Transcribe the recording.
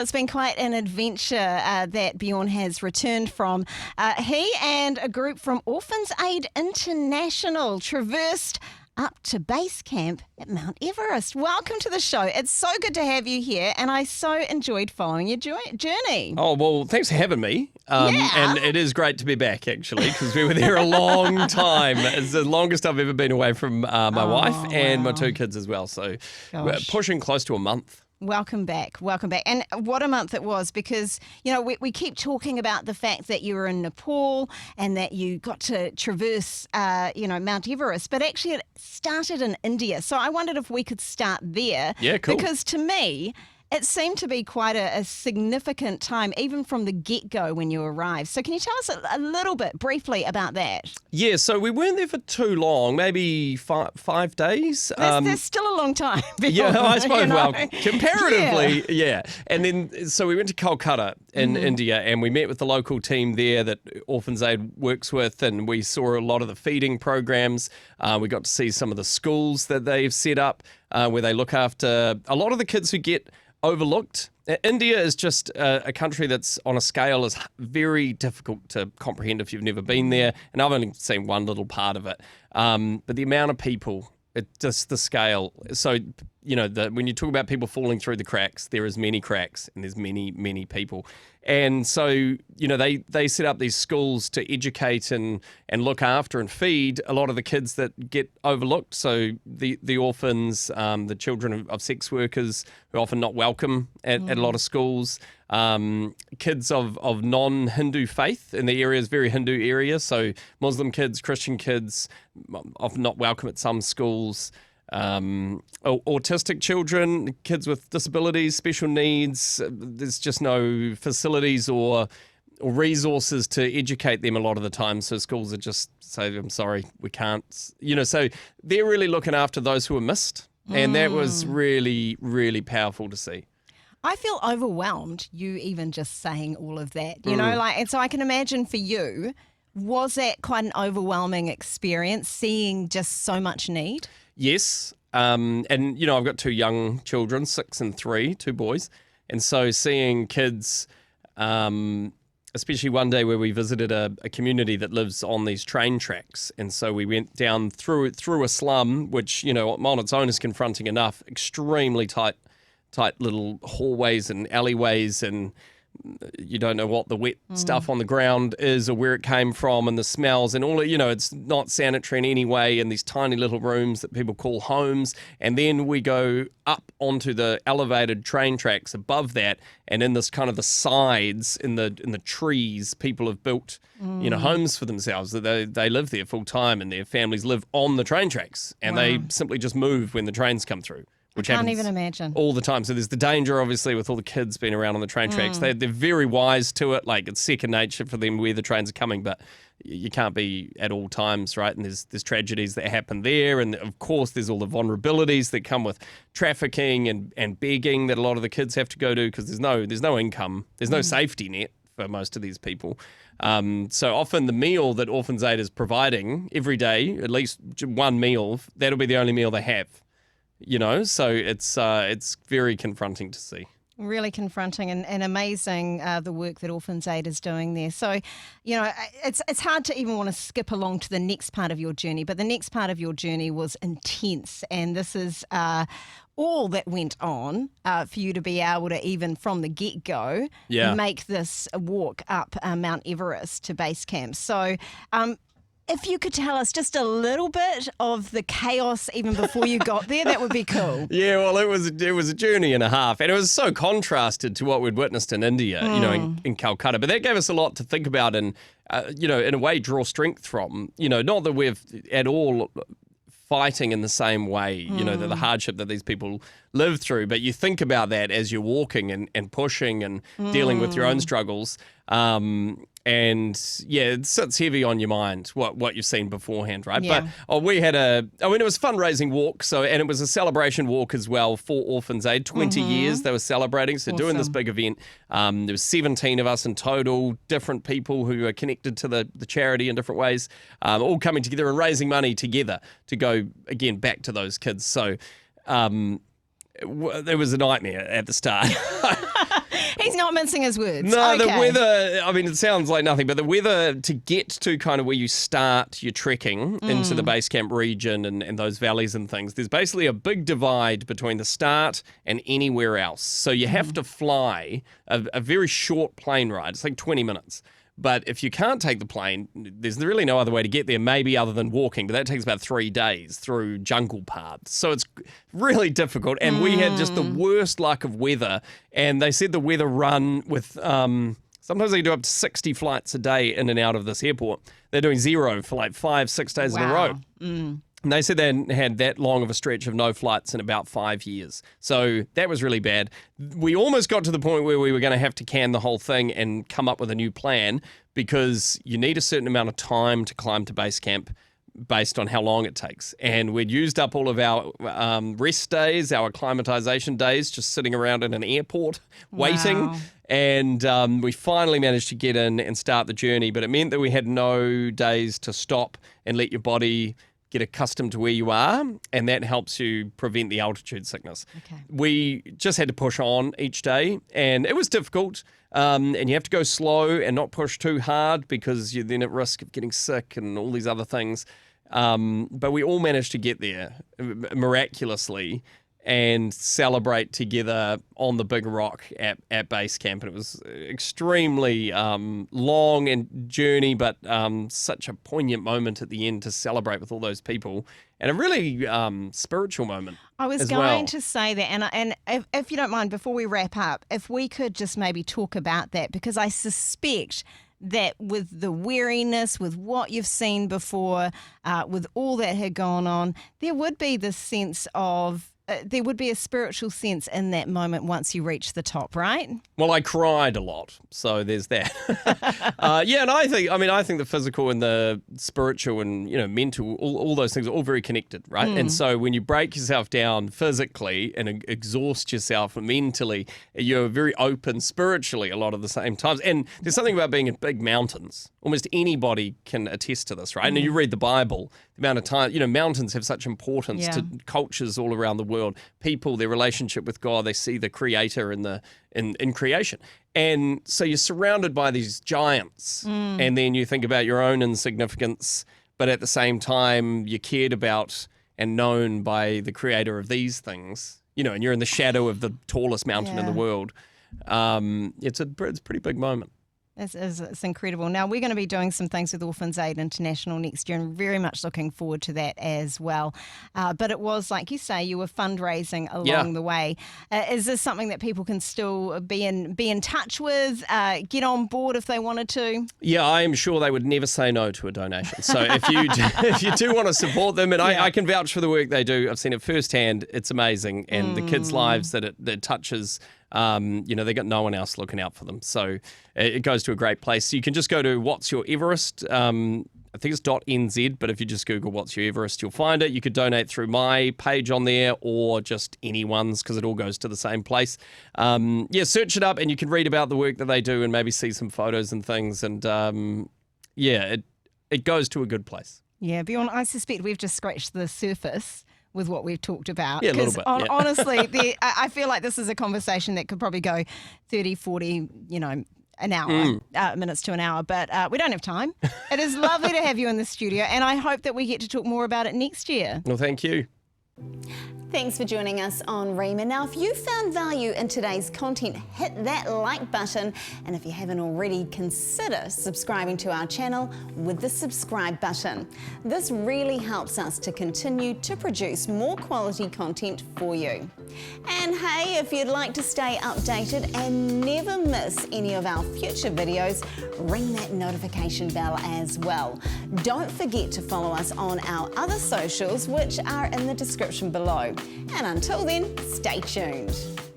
It's been quite an adventure that Bjorn has returned from. He and a group from Orphans Aid International traversed up to base camp at Mount Everest. Welcome to the show. It's so good to have you here, and I so enjoyed following your journey. Oh, well, thanks for having me. Yeah. And it is great to be back, actually, because we were there a long time. It's the longest I've ever been away from my wife and my two kids as well. So we're pushing close to a month. Welcome back. Welcome back. And what a month it was, because, you know, we keep talking about the fact that you were in Nepal and that you got to traverse, Mount Everest, but actually it started in India. So I wondered if we could start there. Yeah, cool. Because to me, it seemed to be quite a significant time, even from the get-go when you arrived. So can you tell us a little bit, briefly, about that? Yeah, so we weren't there for too long, maybe 5 days. There's still a long time. Yeah, I suppose, well, comparatively, yeah. And then, so we went to Calcutta in India, and we met with the local team there that Orphans Aid works with, and we saw a lot of the feeding programs. We got to see some of the schools that they've set up, where they look after a lot of the kids who get overlooked. India is just a country that's on a scale is very difficult to comprehend if you've never been there, and I've only seen one little part of it. But the amount of people, just the scale. So, you know, when you talk about people falling through the cracks, there is many cracks and there's many, many people. And so, you know, they set up these schools to educate and look after and feed a lot of the kids that get overlooked. So the orphans, the children of sex workers who are often not welcome at a lot of schools, kids of non-Hindu faith in the area is very Hindu area. So Muslim kids, Christian kids, often not welcome at some schools. Autistic children, kids with disabilities, special needs. There's just no facilities or resources to educate them a lot of the time. So schools are just say, I'm sorry, we can't. You know, so they're really looking after those who are missed. And that was really, really powerful to see. I feel overwhelmed, you even just saying all of that, you know, and so I can imagine for you, was that quite an overwhelming experience, seeing just so much need? Yes. And, you know, I've got 2 young children, 6 and 3, 2 boys. And so seeing kids, especially one day where we visited a community that lives on these train tracks. And so we went down through a slum, which, you know, on its own is confronting enough, extremely tight little hallways and alleyways, and you don't know what the wet stuff on the ground is or where it came from, and the smells and all. You know, it's not sanitary in any way, in these tiny little rooms that people call homes. And then we go up onto the elevated train tracks above that, and in this kind of the sides in the trees, people have built you know, homes for themselves. That they live there full time, and their families live on the train tracks, and they simply just move when the trains come through. Which I can't even imagine. All the time. So there's the danger, obviously, with all the kids being around on the train tracks. They're very wise to it. Like, it's second nature for them where the trains are coming, but you can't be at all times, right? And there's tragedies that happen there. And, of course, there's all the vulnerabilities that come with trafficking and begging that a lot of the kids have to go to, because there's no income. There's no safety net for most of these people. So often the meal that Orphans Aid is providing every day, at least one meal, that'll be the only meal they have. You know, so it's very confronting to see. Really confronting and amazing, the work that Orphans Aid is doing there. So, you know, it's hard to even want to skip along to the next part of your journey, but the next part of your journey was intense, and this is all that went on for you to be able to, even from the get-go, make this walk up Mount Everest to base camp. So, if you could tell us just a little bit of the chaos even before you got there, that would be cool. Yeah, well, it was a journey and a half, and it was so contrasted to what we'd witnessed in India, you know, in Calcutta. But that gave us a lot to think about and, you know, in a way draw strength from. You know, not that we're at all fighting in the same way, you know, the hardship that these people live through, but you think about that as you're walking and pushing and dealing with your own struggles. And yeah, it sits heavy on your mind, what you've seen beforehand, right? Yeah. But it was a fundraising walk, and it was a celebration walk as well for Orphans Aid. 20 years they were celebrating, so doing this big event. There was 17 of us in total, different people who are connected to the charity in different ways, all coming together and raising money together to go, again, back to those kids. So it was a nightmare at the start. He's not mincing his words. No, Okay. the weather, I mean, it sounds like nothing, but the weather to get to kind of where you start your trekking into the base camp region and those valleys and things, there's basically a big divide between the start and anywhere else. So you have to fly a very short plane ride. It's like 20 minutes. But if you can't take the plane, there's really no other way to get there, maybe other than walking. But that takes about 3 days through jungle paths. So it's really difficult. And we had just the worst luck of weather. And they said the weather run with, sometimes they do up to 60 flights a day in and out of this airport. They're doing 0 for like 5-6 days in a row. And they said they hadn't had that long of a stretch of no flights in about 5 years. So that was really bad. We almost got to the point where we were going to have to can the whole thing and come up with a new plan, because you need a certain amount of time to climb to base camp based on how long it takes. And we'd used up all of our rest days, our acclimatization days, just sitting around in an airport waiting. Wow. And we finally managed to get in and start the journey. But it meant that we had no days to stop and let your body get accustomed to where you are, and that helps you prevent the altitude sickness. Okay. We just had to push on each day, and it was difficult. And you have to go slow and not push too hard, because you're then at risk of getting sick and all these other things. But we all managed to get there miraculously and celebrate together on the big rock at base camp. And it was extremely long and journey, but such a poignant moment at the end to celebrate with all those people, and a really spiritual moment. I was going to say that, and if you don't mind, before we wrap up, if we could just maybe talk about that, because I suspect that with the weariness, with what you've seen before, with all that had gone on, there would be this sense of, there would be a spiritual sense in that moment once you reach the top, right? Well, I cried a lot, so there's that. Yeah, and I think the physical and the spiritual and mental, all those things are all very connected, right? And so when you break yourself down physically and exhaust yourself mentally, you're very open spiritually a lot of the same times. And there's something about being in big mountains. Almost anybody can attest to this, right? And you read the Bible, the amount of time, mountains have such importance to cultures all around the world. People, their relationship with God, they see the Creator in creation. And so you're surrounded by these giants, and then you think about your own insignificance, but at the same time, you're cared about and known by the Creator of these things, and you're in the shadow of the tallest mountain in the world. It's a pretty big moment. It's incredible. Now, we're going to be doing some things with Orphans Aid International next year, and very much looking forward to that as well. But it was, like you say, you were fundraising along the way. Is this something that people can still be in touch with, get on board if they wanted to? Yeah, I am sure they would never say no to a donation. So if you do want to support them, and I can vouch for the work they do, I've seen it firsthand. It's amazing. And the kids' lives that it touches, they got no one else looking out for them. So it goes to a great place. So you can just go to What's Your Everest. I think it's .nz, but if you just Google What's Your Everest, you'll find it. You could donate through my page on there or just anyone's, because it all goes to the same place. Search it up and you can read about the work that they do and maybe see some photos and things. And it goes to a good place. Yeah, Bjorn, I suspect we've just scratched the surface with what we've talked about. Yeah, a little bit. Honestly, I feel like this is a conversation that could probably go 30, 40, an hour, minutes to an hour, but we don't have time. It is lovely to have you in the studio, and I hope that we get to talk more about it next year. Well, thank you. Thanks for joining us on Rhema. Now, if you found value in today's content, hit that like button. And if you haven't already, consider subscribing to our channel with the subscribe button. This really helps us to continue to produce more quality content for you. And hey, if you'd like to stay updated and never miss any of our future videos, ring that notification bell as well. Don't forget to follow us on our other socials, which are in the description below. And until then, stay tuned.